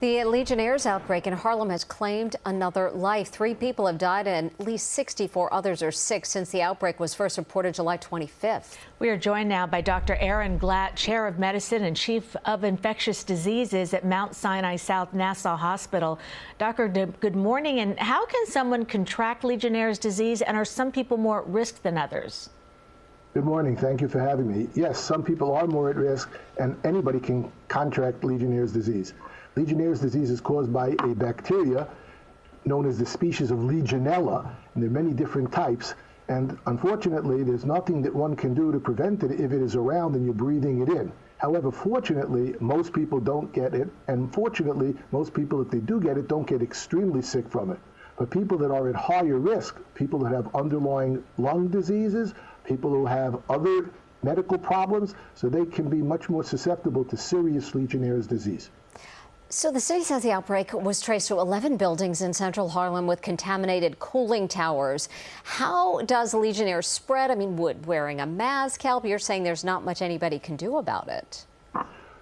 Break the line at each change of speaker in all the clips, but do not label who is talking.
The Legionnaires outbreak in Harlem has claimed another life. 3 people have died and at least 64 others are sick since the outbreak was first reported July 25th.
We are joined now by Dr. Aaron Glatt, Chair of Medicine and Chief of Infectious Diseases at Mount Sinai South Nassau Hospital. Doctor, good morning. And how can someone contract Legionnaire's disease, and are some people more at risk than others?
Good morning. Thank you for having me. Yes, some people are more at risk, and anybody can contract Legionnaire's disease. Legionnaire's disease is caused by a bacteria known as the species of Legionella, and there are many different types. And unfortunately, there's nothing that one can do to prevent it if it is around and you're breathing it in. However, fortunately, most people don't get it, and fortunately, most people, if they do get it, don't get extremely sick from it. But people that are at higher risk, people that have underlying lung diseases, people who have other medical problems, so they can be much more susceptible to serious Legionnaire's disease.
So the city says the outbreak was traced to 11 buildings in central Harlem with contaminated cooling towers. How does Legionnaires spread? I mean, would wearing a mask help? You're saying there's not much anybody can do about it.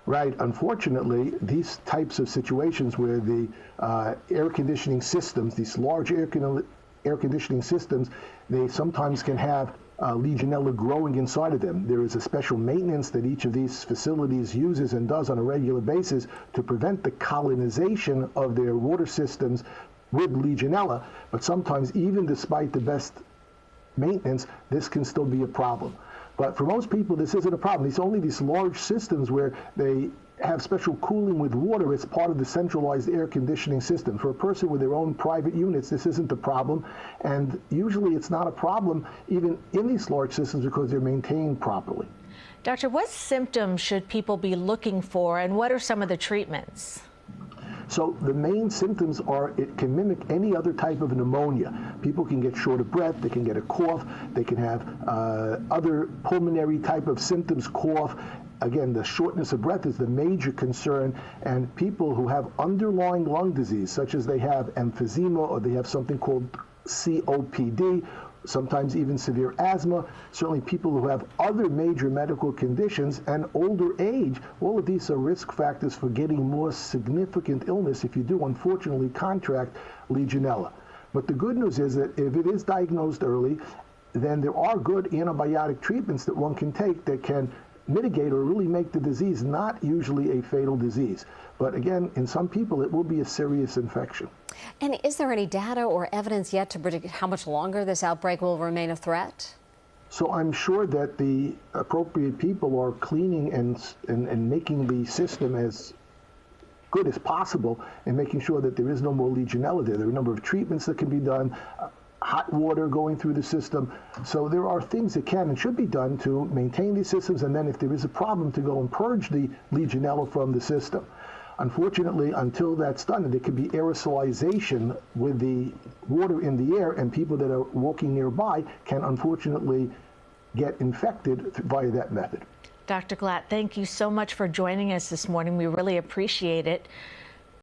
Right. Unfortunately, these types of situations where the air conditioning systems, these large air conditioning systems, they sometimes can have Legionella growing inside of them. There is a special maintenance that each of these facilities uses and does on a regular basis to prevent the colonization of their water systems with Legionella. But sometimes, even despite the best maintenance, this can still be a problem. But for most people, this isn't a problem. It's only these large systems where they have special cooling with water as part of the centralized air conditioning system. For a person with their own private units, this isn't a problem. And usually it's not a problem even in these large systems because they're maintained properly.
Doctor, what symptoms should people be looking for, and what are some of the treatments?
So the main symptoms are it can mimic any other type of pneumonia. People can get short of breath, they can get a cough, they can have other pulmonary type of symptoms, cough. Again, the shortness of breath is the major concern, and people who have underlying lung disease, such as they have emphysema or they have something called COPD, sometimes even severe asthma, certainly people who have other major medical conditions and older age, all of these are risk factors for getting more significant illness if you do unfortunately contract Legionella. But the good news is that if it is diagnosed early, then there are good antibiotic treatments that one can take that can mitigate or really make the disease not usually a fatal disease. But again, in some people, it will be a serious infection.
And is there any data or evidence yet to predict how much longer this outbreak will remain a threat?
So I'm sure that the appropriate people are cleaning and making the system as good as possible and making sure that there is no more Legionella there. There are a number of treatments that can be done. Hot water going through the system. So there are things that can and should be done to maintain these systems, and then if there is a problem, to go and purge the Legionella from the system. Unfortunately, until that's done, there could be aerosolization with the water in the air, and people that are walking nearby can unfortunately get infected via that method.
Dr. Glatt, thank you so much for joining us this morning. We really appreciate it.